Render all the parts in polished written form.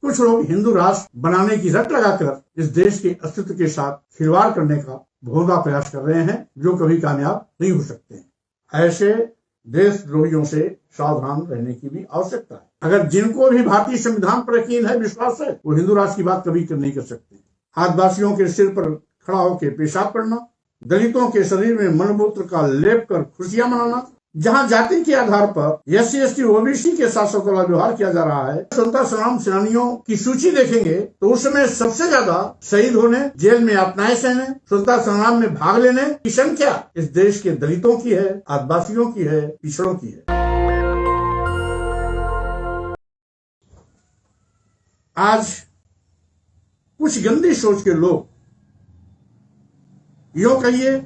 कुछ लोग हिंदू राष्ट्र बनाने की रट लगाकर इस देश के अस्तित्व के साथ खिलवाड़ करने का भोंदा प्रयास कर रहे हैं, जो कभी कामयाब नहीं हो सकते हैं। ऐसे देशद्रोहियों से सावधान रहने की भी आवश्यकता है। अगर जिनको भी भारतीय संविधान पर यकीन है, विश्वास है, वो हिंदू राष्ट्र की बात कभी नहीं कर सकते। आदिवासियों के सिर पर खड़ा होकर पेशाब करना, दलितों के शरीर में मलमूत्र का लेप कर खुशियां मनाना, जहां जाति के आधार पर एससी एसटी ओबीसी के साथ वाला व्यवहार किया जा रहा है। स्वतंत्रता संग्राम सेनानियों की सूची देखेंगे तो उसमें सबसे ज्यादा शहीद होने, जेल में यातनाएं सहने, स्वतंत्रता संग्राम में भाग लेने की संख्या इस देश के दलितों की है, आदिवासियों की है, पिछड़ों की है। आज कुछ गंदी सोच के लोग, यूं कहिए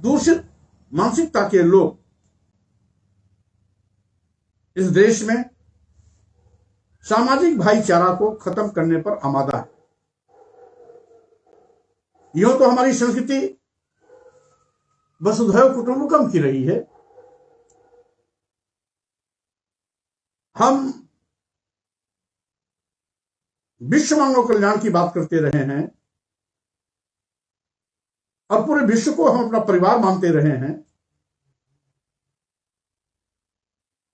दूषित मानसिकता के लोग इस देश में सामाजिक भाईचारा को खत्म करने पर आमादा है। यूं तो हमारी संस्कृति वसुधैव कुटुंबकम की रही है। हम विश्व मानव कल्याण की बात करते रहे हैं और पूरे विश्व को हम अपना परिवार मानते रहे हैं।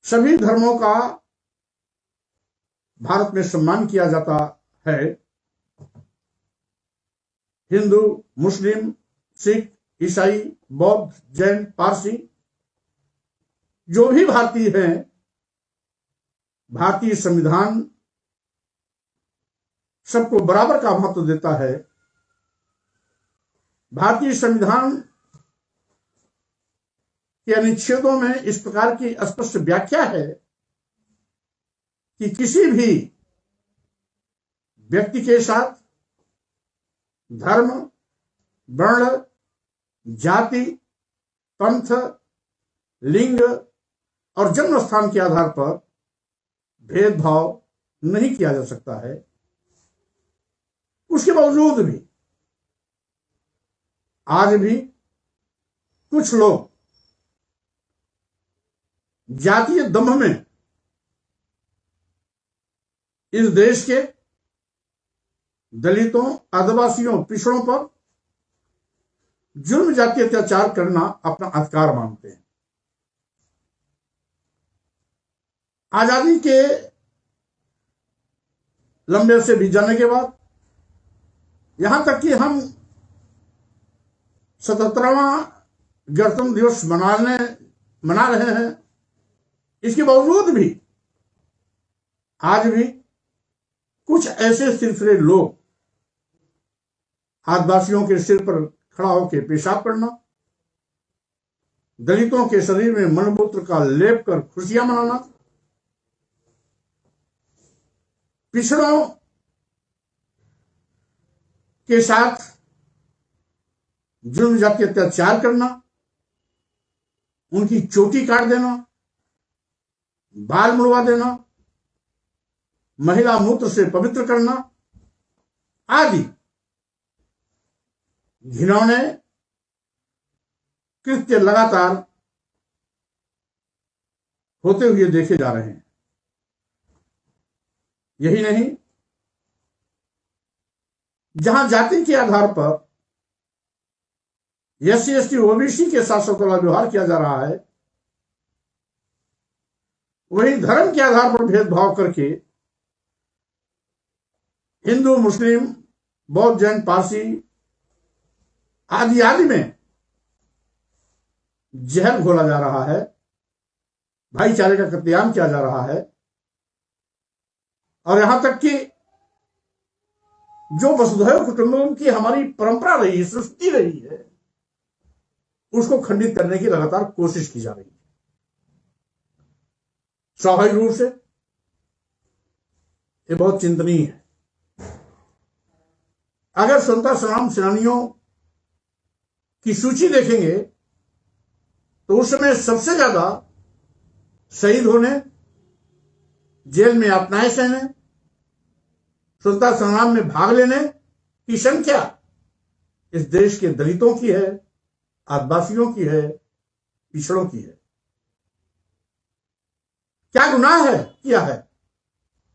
सभी धर्मों का भारत में सम्मान किया जाता है। हिंदू, मुस्लिम, सिख, ईसाई, बौद्ध, जैन, पारसी, जो भी भारतीय हैं, भारतीय संविधान सबको बराबर का महत्व देता है। भारतीय संविधान के अनुच्छेदों में इस प्रकार की स्पष्ट व्याख्या है कि किसी भी व्यक्ति के साथ धर्म, वर्ण, जाति, पंथ, लिंग और जन्म स्थान के आधार पर भेदभाव नहीं किया जा सकता है। उसके बावजूद भी आज भी कुछ लोग जातीय दंभ में इस देश के दलितों, आदिवासियों, पिछड़ों पर जुल्म, जातीय अत्याचार करना अपना अधिकार मानते हैं। आजादी के लंबे अरसे बीत जाने के बाद यहां तक कि हम 77वां गणतंत्र दिवस मना रहे हैं, इसके बावजूद भी आज भी कुछ ऐसे सिलसिले लोग आदिवासियों के सिर पर खड़ा होकर पेशाब करना, दलितों के शरीर में मलमूत्र का लेप कर खुशियां मनाना, पिछड़ों के साथ जुल्म, जाति अत्याचार करना, उनकी चोटी काट देना, बाल मुड़वा देना, महिला मूत्र से पवित्र करना आदि घिनौने कृत्य लगातार होते हुए देखे जा रहे हैं। यही नहीं, जहां जाति के आधार पर एससी एसटी ओबीसी के साथ वाला व्यवहार किया जा रहा है, वही धर्म के आधार पर भेदभाव करके हिंदू, मुस्लिम, बौद्ध, जैन, पारसी आदि में जहर घोला जा रहा है, भाईचारे का कत्लेआम किया जा रहा है। और यहां तक कि जो वसुधैव कुटुंबकम की हमारी परंपरा रही है, संस्कृति रही है, उसको खंडित करने की लगातार कोशिश की जा रही है। स्वाभाविक रूप से ये बहुत चिंतनीय है। अगर स्वतंत्रता संग्राम सेनानियों की सूची देखेंगे तो उसमें सबसे ज्यादा शहीद होने, जेल में यातनाएं सहने, स्वतंत्रता संग्राम में भाग लेने की संख्या इस देश के दलितों की है, आदिवासियों की है, पिछड़ों की है। क्या गुनाह है किया है?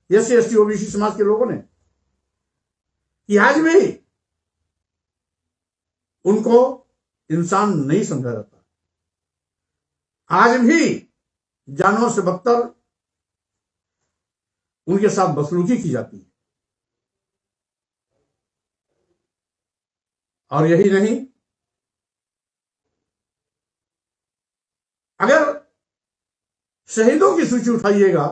एससी एसटी ओबीसी समाज के लोगों ने कि आज भी उनको इंसान नहीं समझा जाता, आज भी जानवर से बदतर उनके साथ बदसलूकी की जाती है। और यही नहीं, अगर शहीदों की सूची उठाइएगा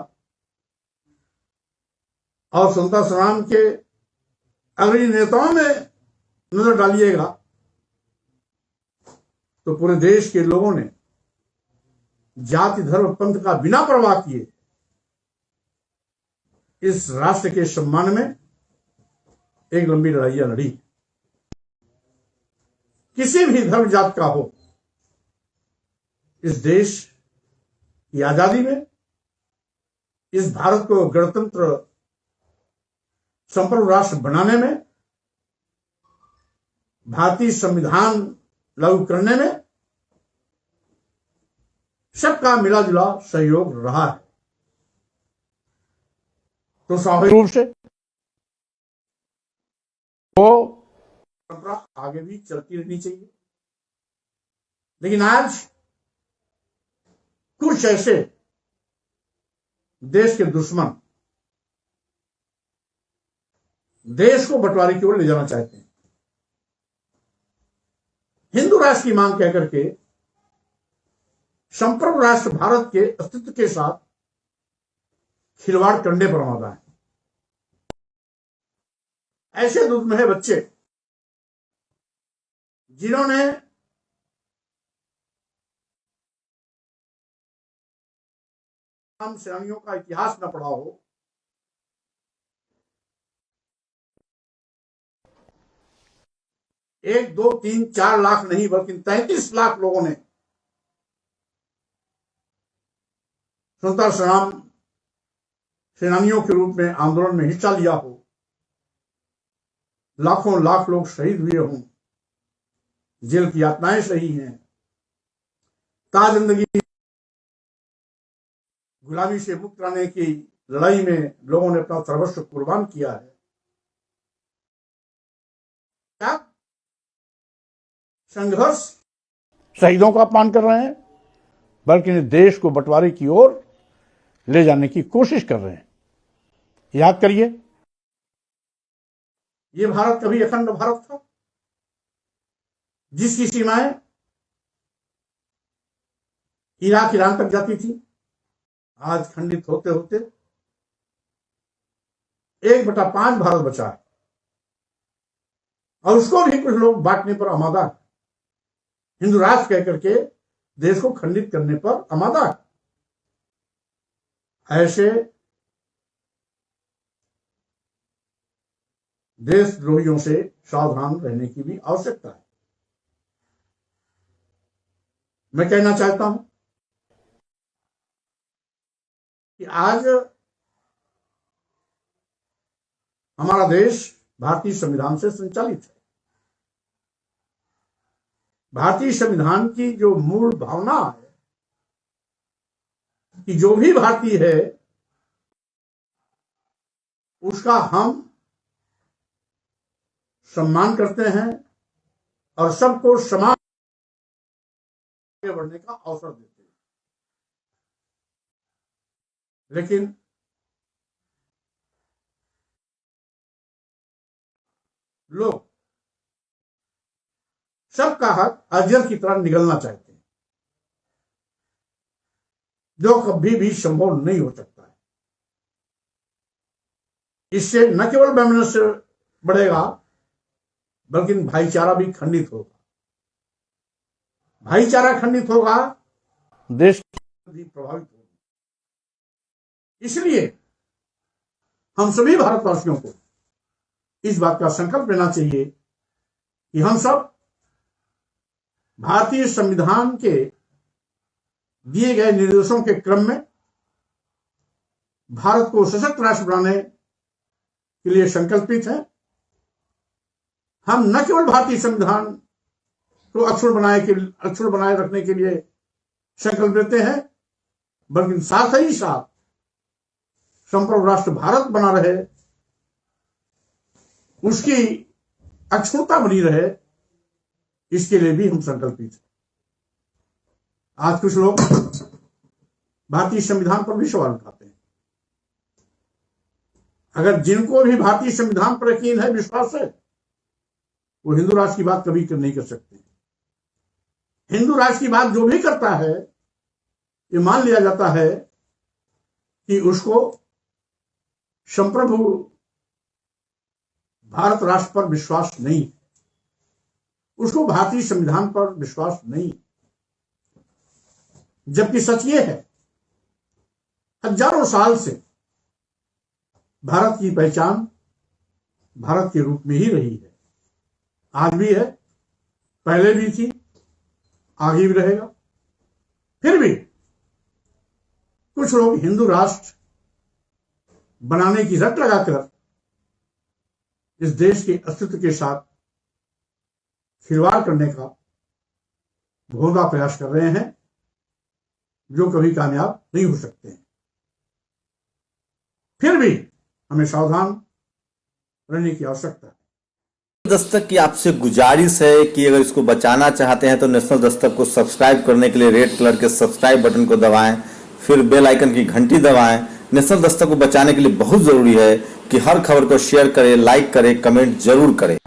और स्वतंत्रता संग्राम के अग्रणी नेताओं में नजर डालिएगा तो पूरे देश के लोगों ने जाति धर्म पंथ का बिना परवाह किए इस राष्ट्र के सम्मान में एक लंबी लड़ाइयां लड़ी। किसी भी धर्म जात का हो, इस देश की आजादी में, इस भारत को गणतंत्र संप्रभु राष्ट्र बनाने में, भारतीय संविधान लागू करने में सबका मिला-जुला सहयोग रहा है। तो स्वाभाविक रूप से वो परंपरा आगे भी चलती रहनी चाहिए। लेकिन आज कुछ ऐसे देश के दुश्मन देश को बंटवारे की ओर ले जाना चाहते हैं। हिंदू राष्ट्र की मांग कहकर के संप्रभु राष्ट्र भारत के अस्तित्व के साथ खिलवाड़ करने पर आमादा है। ऐसे दुर्महे बच्चे जिन्होंने हम सेनानियों का इतिहास न पढ़ा हो, एक दो तीन चार लाख नहीं बल्कि 33 लाख लोगों ने स्वतंत्रता संग्राम सेनानियों के रूप में आंदोलन में हिस्सा लिया हो, लाखों लाख लोग शहीद हुए हों, जेल की यातनाएं सही हैं, ताजिंदगी गुलामी से मुक्त कराने की लड़ाई में लोगों ने अपना सर्वस्व कुर्बान किया है। क्या संघर्ष शहीदों का अपमान कर रहे हैं, बल्कि देश को बंटवारे की ओर ले जाने की कोशिश कर रहे हैं। याद करिए, ये भारत कभी अखंड भारत था जिसकी सीमाएं इराक ईरान तक जाती थी। आज खंडित होते होते 1/5 भारत बचा है और उसको भी कुछ लोग बांटने पर आमादा है, हिंदू राष्ट्र कहकर के देश को खंडित करने पर आमादा है। ऐसे देशद्रोहियों से सावधान रहने की भी आवश्यकता है। मैं कहना चाहता हूं कि आज हमारा देश भारतीय संविधान से संचालित है। भारतीय संविधान की जो मूल भावना है कि जो भी भारतीय है उसका हम सम्मान करते हैं और सबको समान आगे बढ़ने का अवसर देते हैं। लेकिन लोग सबका हक अजगर की तरह निगलना चाहते हैं, जो कभी भी संभव नहीं हो सकता है। इससे न केवल वैमनस्य बढ़ेगा बल्कि भाईचारा भी खंडित होगा। भाईचारा खंडित होगा, देश भी प्रभावित होगा। इसलिए हम सभी भारतवासियों को इस बात का संकल्प लेना चाहिए कि हम सब भारतीय संविधान के दिए गए निर्देशों के क्रम में भारत को सशक्त राष्ट्र बनाने के लिए संकल्पित हैं। हम न केवल भारतीय संविधान को अक्षुण्ण बनाए रखने के लिए संकल्प लेते हैं, बल्कि साथ ही साथ संप्रभु राष्ट्र भारत बना रहे, उसकी अक्षुणता बनी रहे, इसके लिए भी हम संकल्पित हैं। आज कुछ लोग भारतीय संविधान पर भी सवाल उठाते हैं। अगर जिनको भी भारतीय संविधान पर यकीन है, विश्वास है, वो हिंदू राष्ट्र की बात कभी नहीं कर सकते। हिंदू राष्ट्र की बात जो भी करता है, ये मान लिया जाता है कि उसको संप्रभु भारत राष्ट्र पर विश्वास नहीं है, उसको भारतीय संविधान पर विश्वास नहीं। जबकि सच ये है, हजारों साल से भारत की पहचान भारत के रूप में ही रही है। आज भी है, पहले भी थी, आगे भी रहेगा। फिर भी कुछ लोग हिंदू राष्ट्र बनाने की रट लगाकर इस देश के अस्तित्व के साथ खिलवाड़ करने का भोंदा प्रयास कर रहे हैं, जो कभी कामयाब नहीं हो सकते हैं। फिर भी हमें सावधान रहने की आवश्यकता है। दस्तक की आपसे गुजारिश है कि अगर इसको बचाना चाहते हैं तो नेशनल दस्तक को सब्सक्राइब करने के लिए रेड कलर के सब्सक्राइब बटन को दबाएं, फिर बेल आइकन की घंटी दबाएं। नेशनल दस्तक को बचाने के लिए बहुत जरूरी है कि हर खबर को शेयर करें, लाइक करें, कमेंट जरूर करें।